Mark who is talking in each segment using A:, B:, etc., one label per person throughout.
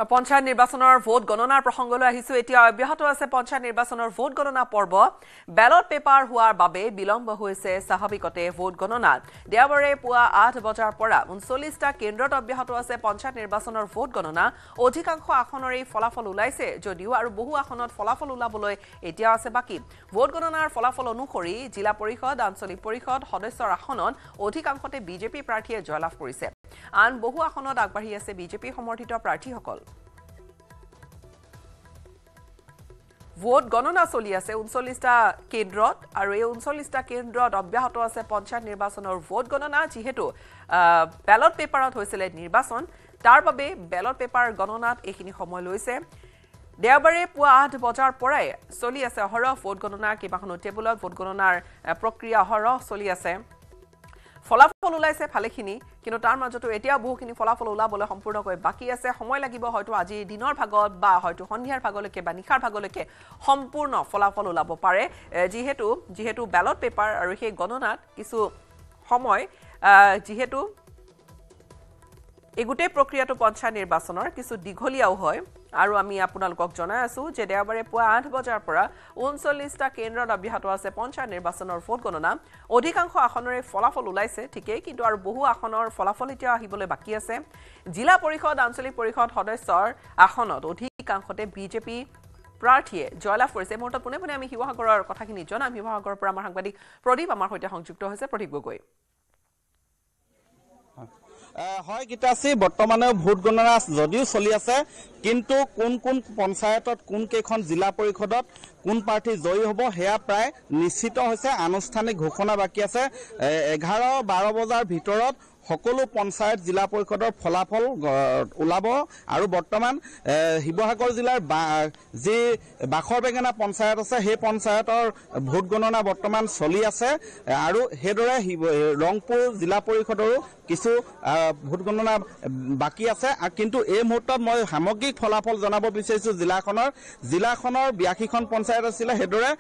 A: পঞ্চায়ত নিৰ্বাচনৰ ভোট গণনাৰ প্ৰসংগলৈ আহিছো এতিয়া অব্যাহত আছে পঞ্চায়ত নিৰ্বাচনৰ ভোট গণনা পৰ্ব ব্যালট পেপাৰ হোৱাৰ বাবে বিলম্ব হৈছে স্বাভাৱিকতে ভোট গণনাত দেওবাৰে পুৱা 8 বজাৰ পৰা 39টা কেন্দ্ৰত অব্যাহত আছে পঞ্চায়ত নিৰ্বাচনৰ ভোট গণনা অধিকাংশ আসনৰে ফলাফল ওলাইছে যদিও আৰু বহু আসনত ফলাফল ওলাবলৈ এতিয়া আছে বাকি ভোট গণনাৰ ফলাফল অনুসৰি জিলা পৰিষদ আঞ্চলিক পৰিষদ সদস্যৰ আসনত অধিকাংশতে বিজেপি প্ৰাৰ্থীয়ে জয়লাভ কৰিছে আন বহু আসনত আগবাঢ়ি আছে বিজেপি সমৰ্থিত প্ৰাৰ্থীসকল ভোট গণনা চলি আছে 39টা কেন্দ্ৰত আৰু এই 39টা কেন্দ্ৰত অব্যাহত আছে পঞ্চায়ত নিৰ্বাচনৰ ভোট গণনা যেহেতু ব্যালট পেপাৰত হৈছিল নিৰ্বাচন তাৰ বাবে ব্যালট পেপাৰ গণনাত এইখিনি সময় লৈছে দেওবাৰে পুৱা 8 বজাৰ পৰাই চলি আছে অহৰহ ভোট গণনা কিবাখন টেবুলত ভোট গণনাৰ প্ৰক্ৰিয়া অহৰহ চলি আছে ফলাফল ওলাইছে ভালেখিনি কিন্তু তাৰ মাজতো এতিয়া বহুখিনি ফলাফল ওলাবলৈ সম্পূৰ্ণকৈ বাকি আছে সময় লাগিব হয়তো আজি দিনৰ ভাগত বা হয়তো সন্ধিয়াৰ ভাগলৈকে বা নিশাৰ ভাগলৈকে সম্পূৰ্ণ ফলাফল ওলাব পাৰে যেহেতু ব্যালট পেপাৰ আৰু সেই গণনাত কিছু সময় যেহেতু এই গোটেই প্ৰক্ৰিয়াটো পঞ্চায়ত নিৰ্বাচনৰ কিছু দীঘলীয়াও হয় আৰু আমি আপোনালোকক জনাই আছো যে দেওবাৰে পুৱা 8 বজাৰ পৰা 39টা কেন্দ্ৰত অব্যাহত আছে পঞ্চায়ত নিৰ্বাচনৰ ভোট গণনা অধিকাংশ আসনৰে ফলাফল ওলাইছে ঠিকই কিন্তু আৰু বহু আসনৰ ফলাফল এতিয়া আহিবলৈ বাকি আছে জিলা পৰিষদ আঞ্চলিক পৰিষদ সদস্যৰ আসনত অধিকাংশতে বিজেপি প্ৰাৰ্থীয়ে জয়লাভ কৰিছে মুহূৰ্তত পুনে পুনে আমি শিৱসাগৰৰ কথাখিনি জনাম শিৱসাগৰৰ পৰা আমাৰ সাংবাদিক প্ৰদীপ আমাৰ সৈতে সংযুক্ত হৈছে প্ৰদীপ গগৈ
B: হয় গীতাশ্ৰী বৰ্তমানে ভোট গণনা যদিও চলি আছে কিন্তু কোন কোন পঞ্চায়তত কোন কেইখন জিলা পৰিষদত কোন প্ৰাৰ্থী জয়ী হ'ব সেয়া প্ৰায় নিশ্চিত হৈছে আনুষ্ঠানিক ঘোষণা বাকি আছে 11-12 বজাৰ ভিতৰত সকলো পঞ্চায়ত জিলা পৰিষদৰ ফলাফল ওলাব আৰু বৰ্তমান শিৱসাগৰ জিলাৰ যি বাখৰ বেঙেনা পঞ্চায়ত আছে সেই পঞ্চায়তৰ ভোট গণনা বৰ্তমান চলি আছে আৰু হেদৰে ৰংপুৰ জিলা পৰিষদৰো কিছু ভোট গণনা বাকি আছে কিন্তু এই মুহূৰ্তত মই সামগ্ৰিক ফলাফল জনাব বিচাৰিছো জিলাখনৰ 82খন পঞ্চায়ত আছিল হেদৰে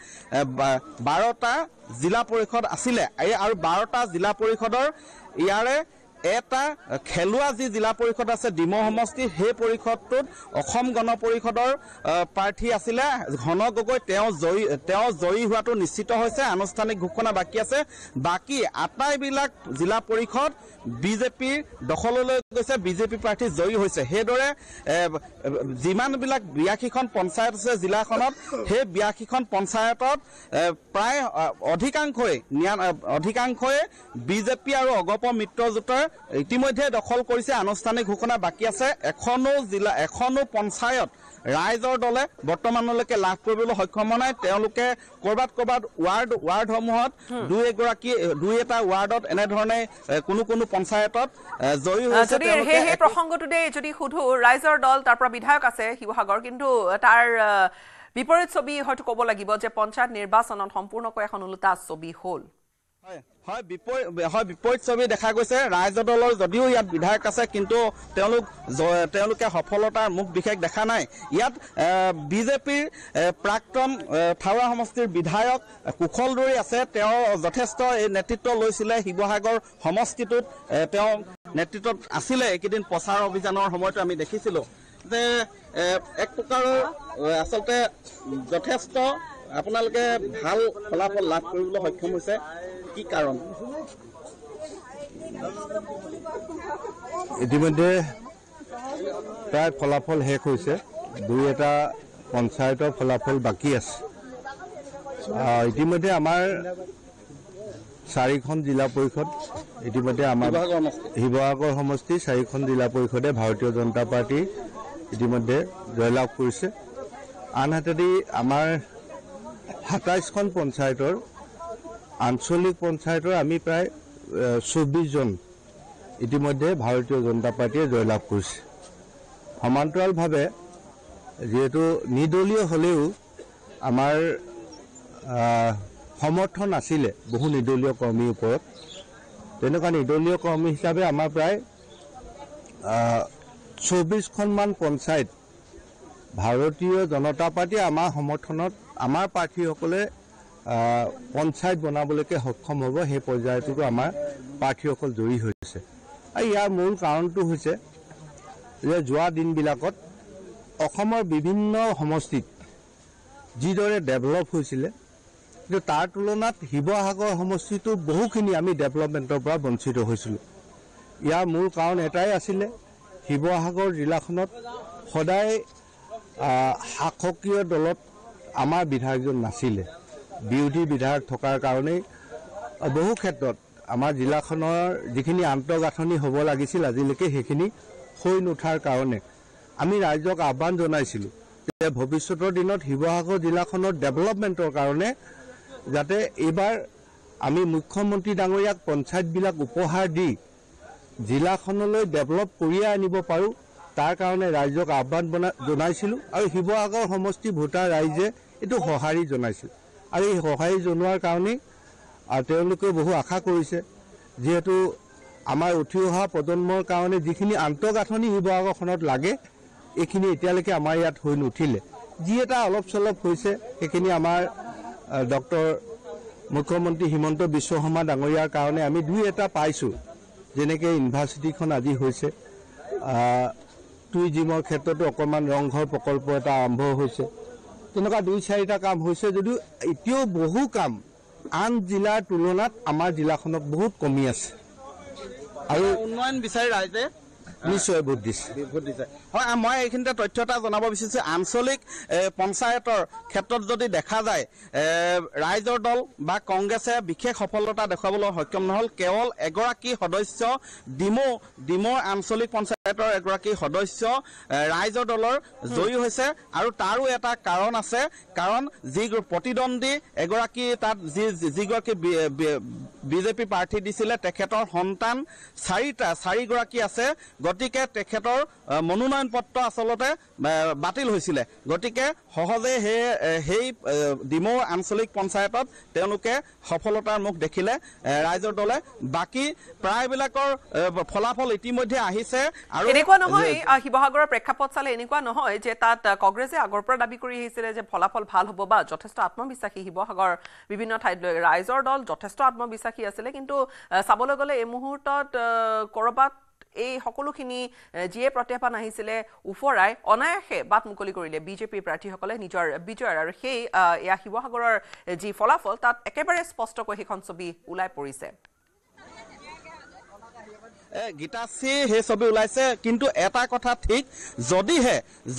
B: 12টা জিলা পৰিষদ আছিল আৰু 12টা জিলা পৰিষদৰ ইয়াৰে এটা খেলুৱা যি জিলা পৰিষদ আছে ডিমৌ সমষ্টি সেই পৰিষদটোত অসম গণ পৰিষদৰ প্ৰাৰ্থী আছিল ঘন গগৈ তেওঁ জয়ী হোৱাটো নিশ্চিত হৈছে আনুষ্ঠানিক ঘোষণা বাকি আছে বাকি আটাইবিলাক জিলা পৰিষদ বিজেপিৰ দখললৈ গৈছে বিজেপি প্ৰাৰ্থী জয়ী হৈছে হেদৰে যিমানবিলাক 82খন পঞ্চায়ত আছে জিলাখনত সেই 82খন পঞ্চায়তত প্ৰায় অধিকাংশই বিজেপি আৰু অগপ মিত্ৰজোঁটৰ ইতিমধ্যে দখল কৰিছে আনুষ্ঠানিক ঘোষণা বাকি আছে এখনো পঞ্চায়ত ৰাইজৰ দলে বৰ্তমানলৈকে লাভ কৰিবলৈ সক্ষম নাই তেওঁলোকে কৰবাত ৱাৰ্ডসমূহত দুই এটা ৱাৰ্ডত এনে ধৰণে কোনো পঞ্চায়তত জয়ী হৈছে
A: সেই প্ৰসংগটোতে যদি সুধো ৰাইজৰ দল তাৰ পৰা বিধায়ক আছে শিৱসাগৰ কিন্তু তাৰ বিপৰীত ছবি হয়তো ক'ব লাগিব যে পঞ্চায়ত নিৰ্বাচনত সম্পূৰ্ণকৈ এখন ওলোটা ছবি হ'ল
B: হয় বিপৰীত ছবি দেখা গৈছে ৰাইজৰ দলৰ যদিও ইয়াত বিধায়ক আছে কিন্তু তেওঁলোকে সফলতাৰ মুখ বিশেষ দেখা নাই ইয়াত বিজেপিৰ প্ৰাক্তন থাওৰা সমষ্টিৰ বিধায়ক কুশল দৰি আছে তেওঁ যথেষ্ট এই নেতৃত্ব লৈছিলে শিৱসাগৰ সমষ্টিটোত তেওঁ নেতৃত্বত আছিলে এইকেইদিন প্ৰচাৰ অভিযানৰ সময়তো আমি দেখিছিলো যে এক প্ৰকাৰৰ আচলতে যথেষ্ট আপোনালোকে ভাল ফলাফল লাভ কৰিবলৈ সক্ষম হৈছে কি কাৰণ
C: ইতিমধ্যে প্ৰায় ফলাফল শেষ হৈছে দুই এটা পঞ্চায়তৰ ফলাফল বাকী আছে ইতিমধ্যে আমাৰ 4খন জিলা পৰিষদ ইতিমধ্যে আমাৰ শিৱসাগৰ সমষ্টি 4খন জিলা পৰিষদে ভাৰতীয় জনতা পাৰ্টি ইতিমধ্যে জয়লাভ কৰিছে আনহাতে আমাৰ 27খন পঞ্চায়তৰ আঞ্চলিক পঞ্চায়তৰ আমি প্ৰায় 24 জন ইতিমধ্যে ভাৰতীয় জনতা পাৰ্টিয়ে জয়লাভ কৰিছে সমান্তৰালভাৱে যেহেতু নিৰ্দলীয় হ'লেও আমাৰ সমৰ্থন আছিলে বহু নিৰ্দলীয় কৰ্মীৰ ওপৰত তেনেকুৱা নিৰ্দলীয় কৰ্মী হিচাপে আমাৰ প্ৰায় 24খনমান পঞ্চায়ত ভাৰতীয় জনতা পাৰ্টিয়ে আমাৰ সমৰ্থনত আমাৰ প্ৰাৰ্থীসকলে পঞ্চায়ত বনাবলৈকে সক্ষম হ'ব সেই পৰ্যায়টোতো আমাৰ প্ৰাৰ্থীসকল জয়ী হৈছে আৰু ইয়াৰ মূল কাৰণটো হৈছে যে যোৱা দিনবিলাকত অসমৰ বিভিন্ন সমষ্টিত যিদৰে ডেভেলপ হৈছিলে কিন্তু তাৰ তুলনাত শিৱসাগৰ সমষ্টিটো বহুখিনি আমি ডেভেলপমেণ্টৰ পৰা বঞ্চিত হৈছিলোঁ। ইয়াৰ মূল কাৰণ এটাই আছিলে শিৱসাগৰ জিলাখনত সদায় শাসকীয় দলত আমাৰ বিধায়কজন নাছিলে। বিৰোধী বিধায়ক থকাৰ কাৰণেই বহু ক্ষেত্ৰত আমাৰ জিলাখনৰ যিখিনি আন্তঃগাঁথনি হ'ব লাগিছিল আজিলৈকে সেইখিনি হৈ নুঠাৰ কাৰণে আমি ৰাইজক আহ্বান জনাইছিলোঁ যে ভৱিষ্যতৰ দিনত শিৱসাগৰ জিলাখনৰ ডেভেলপমেণ্টৰ কাৰণে যাতে এইবাৰ আমি মুখ্যমন্ত্ৰী ডাঙৰীয়াক পঞ্চায়তবিলাক উপহাৰ দি জিলাখনলৈ ডেভেলপ কৰিয়াই আনিব পাৰোঁ তাৰ কাৰণে ৰাইজক আহ্বান জনাইছিলোঁ আৰু শিৱসাগৰ সমষ্টি ভোটাৰ ৰাইজে এইটো সঁহাৰি জনাইছিল আৰু এই সঁহাৰি জনোৱাৰ কাৰণেই তেওঁলোকে বহু আশা কৰিছে যিহেতু আমাৰ উঠি অহা প্ৰজন্মৰ কাৰণে যিখিনি আন্তঃগাঁথনি শিৱসাগৰখনত লাগে এইখিনি এতিয়ালৈকে আমাৰ ইয়াত হৈ নুঠিলে। যি এটা অলপ চলপ হৈছে সেইখিনি আমাৰ ডক্টৰ মুখ্যমন্ত্ৰী হিমন্ত বিশ্ব শৰ্মা ডাঙৰীয়াৰ কাৰণে আমি দুই এটা পাইছোঁ। যেনেকৈ ইউনিভাৰ্চিটিখন আজি হৈছে, টুৰিজিমৰ ক্ষেত্ৰতো অকণমান ৰংঘৰ প্ৰকল্প এটা আৰম্ভ হৈছে, তেনেকুৱা 2-4টা কাম হৈছে যদিও এতিয়াও বহু কাম আন জিলাৰ তুলনাত আমাৰ জিলাখনত বহুত কমি আছে আৰু
B: উন্নয়ন বিচাৰি ৰাইজে
C: নিশ্চয় ভোট দিছে।
B: হয়, মই এইখিনিতে তথ্য এটা জনাব বিচাৰিছোঁ। আঞ্চলিক পঞ্চায়তৰ ক্ষেত্ৰত যদি দেখা যায় ৰাইজৰ দল বা কংগ্ৰেছে বিশেষ সফলতা দেখুৱাবলৈ সক্ষম নহ'ল। কেৱল এগৰাকী সদস্য ডিমৌ আঞ্চলিক পঞ্চায়তৰ এগৰাকী সদস্য ৰাইজৰ দলৰ জয়ী হৈছে আৰু তাৰো এটা কাৰণ আছে, কাৰণ যি প্ৰতিদ্বন্দ্বী এগৰাকী তাত যিগৰাকী বিজেপি প্ৰাৰ্থী দিছিলে তেখেতৰ সন্তান 4গৰাকী আছে। গতিকে তেখেতৰ মনোনয়ন পত্ৰ আচলতে বাতিল হৈছিলে। গতিকে সহজে সেই ডিমৌ আঞ্চলিক পঞ্চায়তত তেওঁলোকে সফলতাৰ মুখ দেখিলে ৰাইজৰ দলে। বাকী প্ৰায়বিলাকৰ ফলাফল ইতিমধ্যে আহিছে আৰু
A: এনেকুৱা নহয়, শিৱসাগৰৰ প্ৰেক্ষাপট চালে এনেকুৱা নহয় যে তাত কংগ্ৰেছে আগৰ পৰা দাবী কৰি আহিছিলে যে ফলাফল ভাল হ'ব বা যথেষ্ট আত্মবিশ্বাসী শিৱসাগৰ বিভিন্ন ঠাইত লৈ ৰাইজৰ দল যথেষ্ট আত্মবিশ্বাসী আছিলে। কিন্তু চাবলৈ গ'লে এই মুহূৰ্তত ক'ৰবাত এই সকলোখিনি যিয়ে প্ৰত্যাহ্বান আহিছিলে উফৰাই অনায়াসে বাট মুকলি কৰিলে বিজেপিৰ প্ৰাৰ্থীসকলে নিজৰ বিজয়ৰ। আৰু সেই এয়া শিৱসাগৰৰ যি ফলাফল তাত একেবাৰে স্পষ্টকৈ সেইখন ছবি ওলাই পৰিছে।
B: গীতাশ্ৰী সেই ছবি ওলাইছে। কিন্তু এটা কথা ঠিক,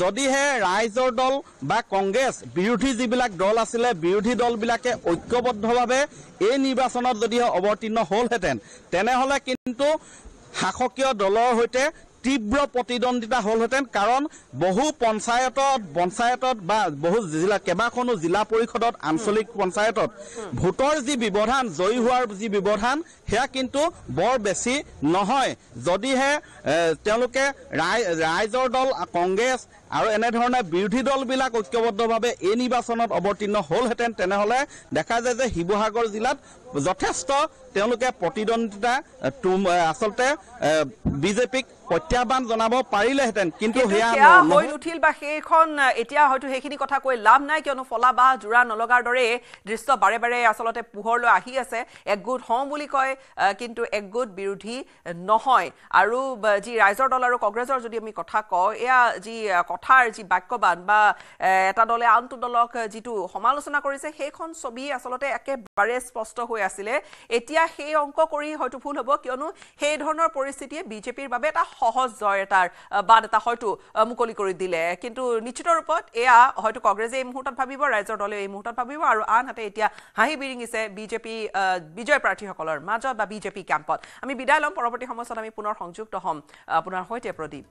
B: যদিহে ৰাইজৰ দল বা কংগ্ৰেছ বিৰোধী যিবিলাক দল আছিলে বিৰোধী দলবিলাকে ঐক্যবদ্ধভাৱে এই নিৰ্বাচনত যদিহে অৱতীৰ্ণ হ'লহেঁতেন তেনেহ'লে কিন্তু শাসকীয় দলৰ সৈতে তীব্ৰ প্ৰতিদ্বন্দ্বিতা হ'লহেঁতেন। কাৰণ বহু পঞ্চায়তত বা বহু জিলা কেইবাখনো জিলা পৰিষদত আঞ্চলিক পঞ্চায়তত ভোটৰ যি ব্যৱধান, জয়ী হোৱাৰ যি ব্যৱধান সেয়া কিন্তু বৰ বেছি নহয়। যদিহে তেওঁলোকে ৰাইজৰ দল কংগ্ৰেছ আৰু এনেধৰণে বিৰোধী দলবিলাক ঐক্যবদ্ধভাৱে এই নিৰ্বাচনত অৱতীৰ্ণ হ'লহেঁতেন তেনেহ'লে দেখা যায় যে শিৱসাগৰ জিলাত যথেষ্ট তেওঁলোকে প্ৰতিদ্বন্দ্বিতা আচলতে বিজেপিক প্ৰত্যাহ্বান জনাব পাৰিলেহেঁতেন। কিন্তু সেয়া
A: হৈ নুঠিল বা সেইখন এতিয়া হয়তো সেইখিনি কথা কৈ লাভ নাই, কিয়নো ফলা বা জোৰা নলগাৰ দৰে দৃশ্য বাৰে বাৰে আচলতে পোহৰলৈ আহি আছে। একগোট হওঁ বুলি কয় কিন্তু একগোট বিৰোধী নহয়। আৰু যি ৰাইজৰ দল আৰু কংগ্ৰেছৰ যদি আমি কথা কওঁ, এয়া যি কথাৰ যি বাক্যবান বা এটা দলে আনটো দলক যিটো সমালোচনা কৰিছে সেইখন ছবি আচলতে একেবাৰে স্পষ্ট হৈ আছিলে। এতিয়া সেই অংক কৰি হয়তো ভুল হ'ব, কিয়নো সেই ধৰণৰ পৰিস্থিতিয়ে বিজেপিৰ বাবে এটা সহজ জয় এটাৰ বাদ এটা হয়তো মুকলি কৰি দিলে। কিন্তু নিশ্চিত ৰূপত এয়া হয়তো কংগ্ৰেছে এই মুহূৰ্তত ভাবিব, ৰাইজৰ দলে এই মুহূৰ্তত ভাবিব, আৰু আনহাতে এতিয়া হাঁহি বিৰিঙিছে বিজেপি বিজয় প্ৰাৰ্থীসকলৰ মাজত বা বিজেপি কেম্পত। আমি বিদায় ল'ম, পৰৱৰ্তী সময়ত আমি পুনৰ সংযুক্ত হ'ম আপোনাৰ সৈতে। প্ৰদীপ।